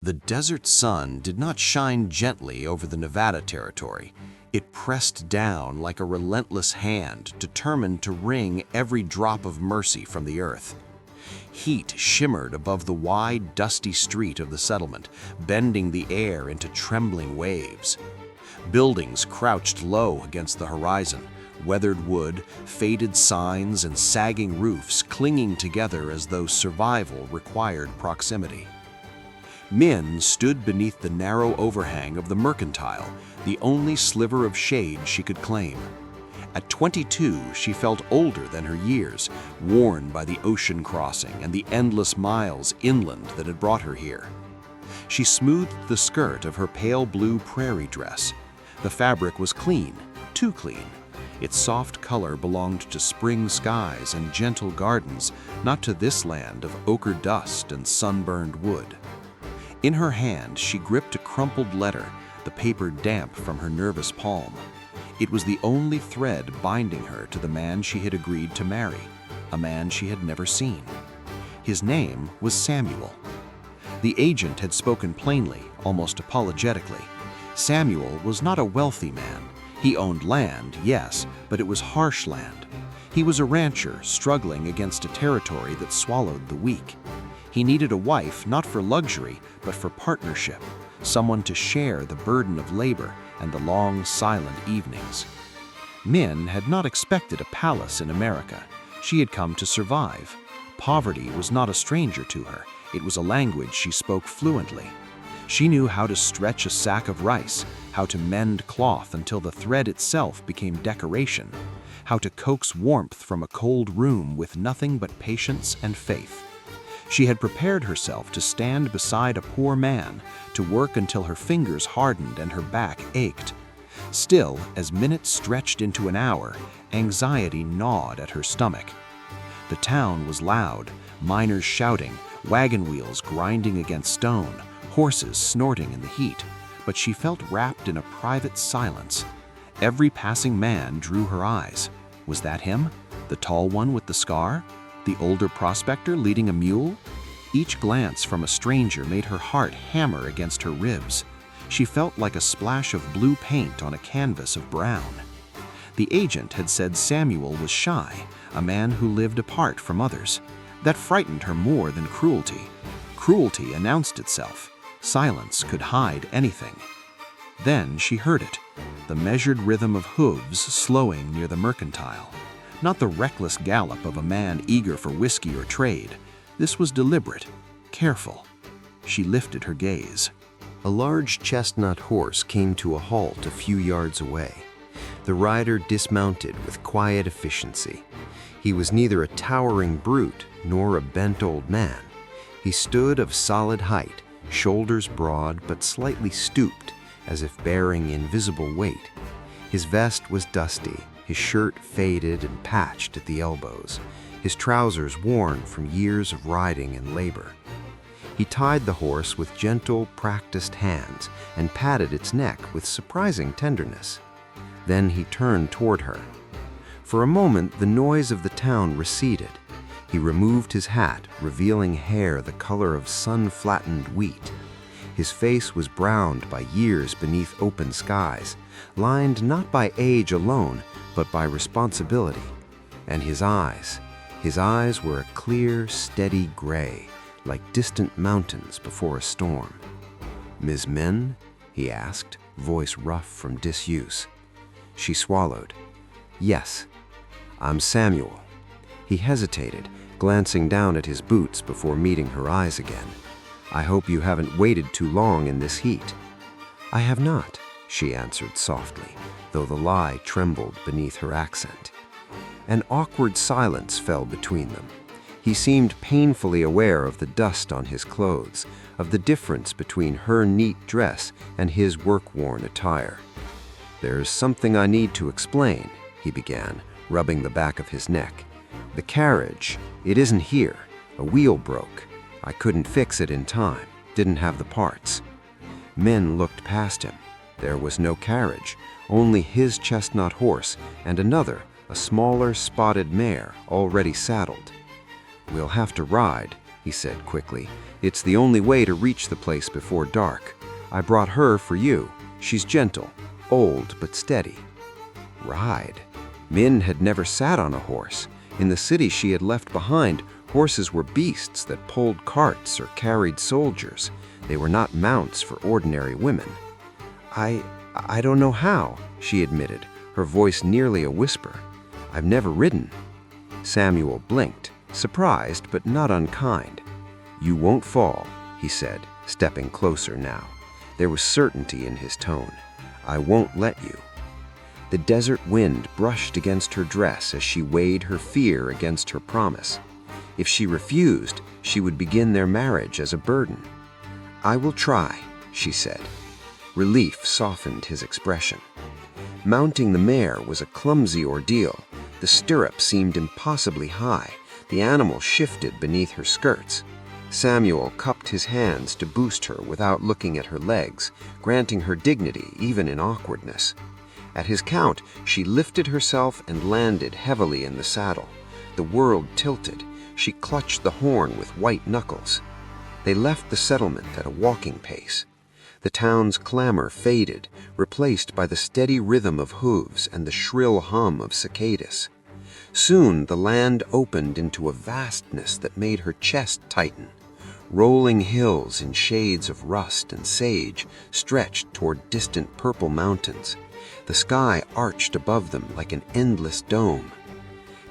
The desert sun did not shine gently over the Nevada territory. It pressed down like a relentless hand, determined to wring every drop of mercy from the earth. Heat shimmered above the wide, dusty street of the settlement, bending the air into trembling waves. Buildings crouched low against the horizon, weathered wood, faded signs, and sagging roofs clinging together as though survival required proximity. Min stood beneath the narrow overhang of the Mercantile, the only sliver of shade she could claim. At 22, she felt older than her years, worn by the ocean crossing and the endless miles inland that had brought her here. She smoothed the skirt of her pale blue prairie dress. The fabric was clean, too clean. Its soft color belonged to spring skies and gentle gardens, not to this land of ochre dust and sunburned wood. In her hand, she gripped a crumpled letter, the paper damp from her nervous palm. It was the only thread binding her to the man she had agreed to marry, a man she had never seen. His name was Samuel. The agent had spoken plainly, almost apologetically. Samuel was not a wealthy man. He owned land, yes, but it was harsh land. He was a rancher struggling against a territory that swallowed the weak. He needed a wife not for luxury, but for partnership, someone to share the burden of labor and the long, silent evenings. Min had not expected a palace in America. She had come to survive. Poverty was not a stranger to her. It was a language she spoke fluently. She knew how to stretch a sack of rice, how to mend cloth until the thread itself became decoration, how to coax warmth from a cold room with nothing but patience and faith. She had prepared herself to stand beside a poor man, to work until her fingers hardened and her back ached. Still, as minutes stretched into an hour, anxiety gnawed at her stomach. The town was loud, miners shouting, wagon wheels grinding against stone, horses snorting in the heat, but she felt wrapped in a private silence. Every passing man drew her eyes. Was that him? The tall one with the scar? The older prospector leading a mule? Each glance from a stranger made her heart hammer against her ribs. She felt like a splash of blue paint on a canvas of brown. The agent had said Samuel was shy, a man who lived apart from others. That frightened her more than cruelty. Cruelty announced itself. Silence could hide anything. Then she heard it, the measured rhythm of hooves slowing near the Mercantile. Not the reckless gallop of a man eager for whiskey or trade. This was deliberate, careful. She lifted her gaze. A large chestnut horse came to a halt a few yards away. The rider dismounted with quiet efficiency. He was neither a towering brute nor a bent old man. He stood of solid height, shoulders broad but slightly stooped, as if bearing invisible weight. His vest was dusty, his shirt faded and patched at the elbows, his trousers worn from years of riding and labor. He tied the horse with gentle, practiced hands and patted its neck with surprising tenderness. Then he turned toward her. For a moment, the noise of the town receded. He removed his hat, revealing hair the color of sun-flattened wheat. His face was browned by years beneath open skies, lined not by age alone, but by responsibility. And his eyes were a clear, steady gray, like distant mountains before a storm. "Ms. Min?" he asked, voice rough from disuse. She swallowed. "Yes, I'm Samuel." He hesitated, glancing down at his boots before meeting her eyes again. "I hope you haven't waited too long in this heat." "I have not," she answered softly, though the lie trembled beneath her accent. An awkward silence fell between them. He seemed painfully aware of the dust on his clothes, of the difference between her neat dress and his work-worn attire. "There's something I need to explain," he began, rubbing the back of his neck. "The carriage, it isn't here. A wheel broke. I couldn't fix it in time, didn't have the parts." Min looked past him. There was no carriage, only his chestnut horse and another, a smaller spotted mare, already saddled. "We'll have to ride," he said quickly. "It's the only way to reach the place before dark. I brought her for you. She's gentle, old but steady." Ride? Min had never sat on a horse. In the city she had left behind, horses were beasts that pulled carts or carried soldiers. They were not mounts for ordinary women. I don't know how," she admitted, her voice nearly a whisper. "I've never ridden." Samuel blinked, surprised but not unkind. "You won't fall," he said, stepping closer now. There was certainty in his tone. "I won't let you." The desert wind brushed against her dress as she weighed her fear against her promise. If she refused, she would begin their marriage as a burden. "I will try," she said. Relief softened his expression. Mounting the mare was a clumsy ordeal. The stirrup seemed impossibly high. The animal shifted beneath her skirts. Samuel cupped his hands to boost her without looking at her legs, granting her dignity even in awkwardness. At his count, she lifted herself and landed heavily in the saddle. The world tilted. She clutched the horn with white knuckles. They left the settlement at a walking pace. The town's clamor faded, replaced by the steady rhythm of hooves and the shrill hum of cicadas. Soon the land opened into a vastness that made her chest tighten. Rolling hills in shades of rust and sage stretched toward distant purple mountains. The sky arched above them like an endless dome.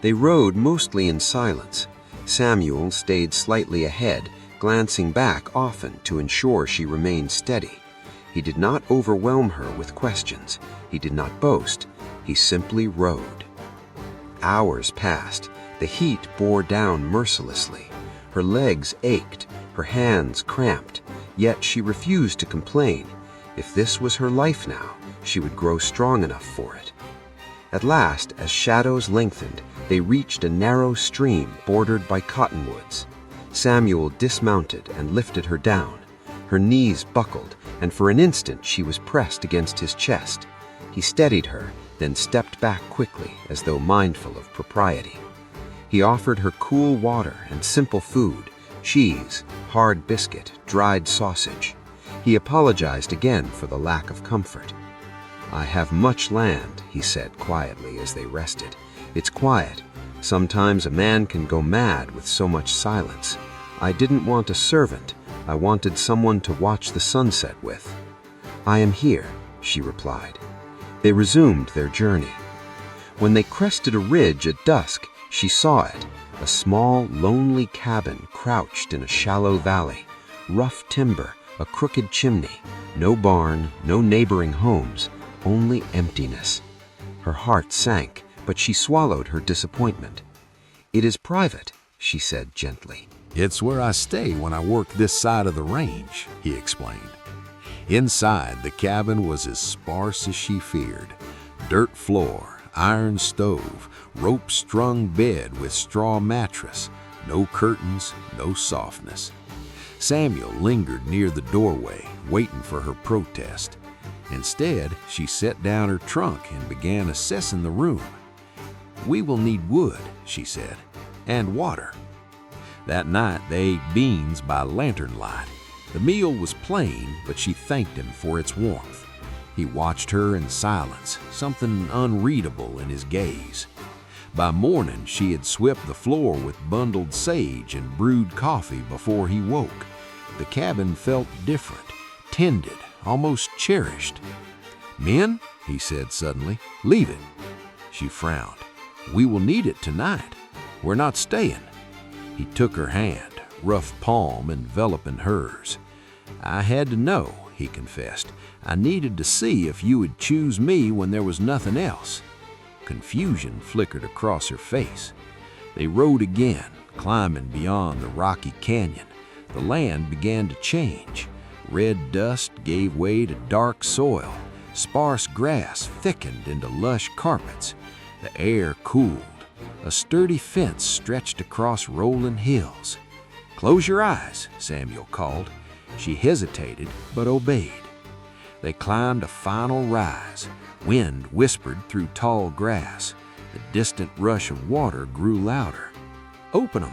They rode mostly in silence. Samuel stayed slightly ahead, glancing back often to ensure she remained steady. He did not overwhelm her with questions. He did not boast. He simply rode. Hours passed. The heat bore down mercilessly. Her legs ached, her hands cramped, yet she refused to complain. If this was her life now, she would grow strong enough for it. At last, as shadows lengthened, they reached a narrow stream bordered by cottonwoods. Samuel dismounted and lifted her down. Her knees buckled, and for an instant she was pressed against his chest. He steadied her, then stepped back quickly, as though mindful of propriety. He offered her cool water and simple food, cheese, hard biscuit, dried sausage. He apologized again for the lack of comfort. "I have much land," he said quietly as they rested. "It's quiet. Sometimes a man can go mad with so much silence. I didn't want a servant. I wanted someone to watch the sunset with." "I am here," she replied. They resumed their journey. When they crested a ridge at dusk, she saw it, a small, lonely cabin crouched in a shallow valley. Rough timber, a crooked chimney, no barn, no neighboring homes, only emptiness. Her heart sank, but she swallowed her disappointment. "It is private," she said gently. "It's where I stay when I work this side of the range," he explained. Inside, the cabin was as sparse as she feared. Dirt floor, iron stove, rope-strung bed with straw mattress, no curtains, no softness. Samuel lingered near the doorway, waiting for her protest. Instead, she set down her trunk and began assessing the room. "We will need wood," she said, "and water." That night, they ate beans by lantern light. The meal was plain, but she thanked him for its warmth. He watched her in silence, something unreadable in his gaze. By morning, she had swept the floor with bundled sage and brewed coffee before he woke. The cabin felt different, tended, almost cherished. "Men," he said suddenly, "leave it." She frowned. "We will need it tonight. We're not staying." He took her hand, rough palm enveloping hers. "I had to know," he confessed. "I needed to see if you would choose me when there was nothing else." Confusion flickered across her face. They rode again, climbing beyond the rocky canyon. The land began to change. Red dust gave way to dark soil. Sparse grass thickened into lush carpets. The air cooled. A sturdy fence stretched across rolling hills. "Close your eyes," Samuel called. She hesitated, but obeyed. They climbed a final rise. Wind whispered through tall grass. The distant rush of water grew louder. "Open 'em."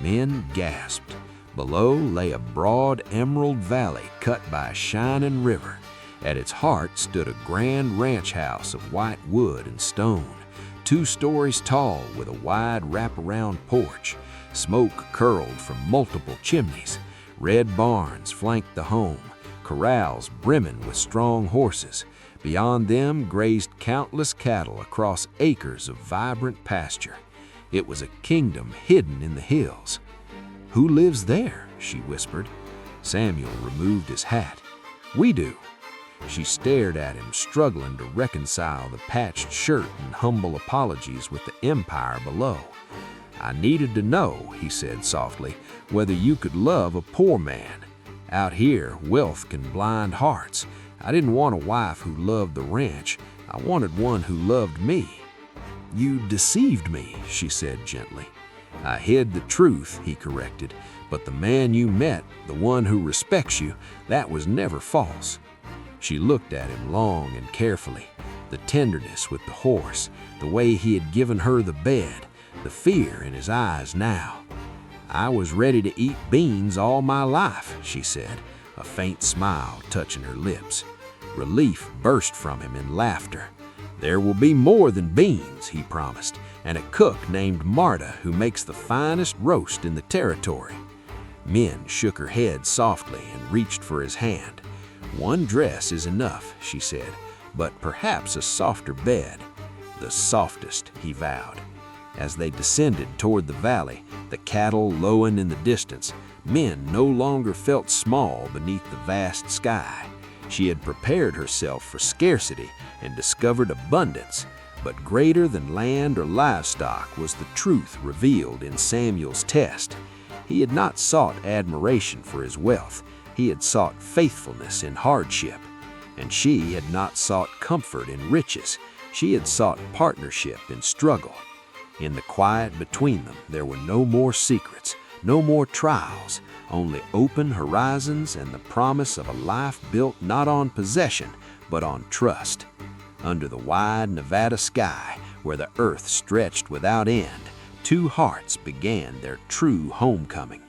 Men gasped. Below lay a broad emerald valley cut by a shining river. At its heart stood a grand ranch house of white wood and stone, 2 stories tall with a wide wraparound porch. Smoke curled from multiple chimneys. Red barns flanked the home, corrals brimming with strong horses. Beyond them grazed countless cattle across acres of vibrant pasture. It was a kingdom hidden in the hills. "Who lives there?" she whispered. Samuel removed his hat. "We do." She stared at him, struggling to reconcile the patched shirt and humble apologies with the empire below. "I needed to know," he said softly, "whether you could love a poor man. Out here, wealth can blind hearts. I didn't want a wife who loved the ranch. I wanted one who loved me." "You deceived me," she said gently. "I hid the truth," he corrected, "but the man you met, the one who respects you, that was never false." She looked at him long and carefully, the tenderness with the horse, the way he had given her the bed, the fear in his eyes now. "I was ready to eat beans all my life," she said, a faint smile touching her lips. Relief burst from him in laughter. "There will be more than beans," he promised, "and a cook named Marta who makes the finest roast in the territory." Min shook her head softly and reached for his hand. "One dress is enough," she said, "but perhaps a softer bed." "The softest," he vowed. As they descended toward the valley, the cattle lowing in the distance, Min no longer felt small beneath the vast sky. She had prepared herself for scarcity and discovered abundance, but greater than land or livestock was the truth revealed in Samuel's test. He had not sought admiration for his wealth. He had sought faithfulness in hardship. And she had not sought comfort in riches. She had sought partnership in struggle. In the quiet between them, there were no more secrets, no more trials, only open horizons and the promise of a life built not on possession, but on trust. Under the wide Nevada sky, where the earth stretched without end, 2 hearts began their true homecoming.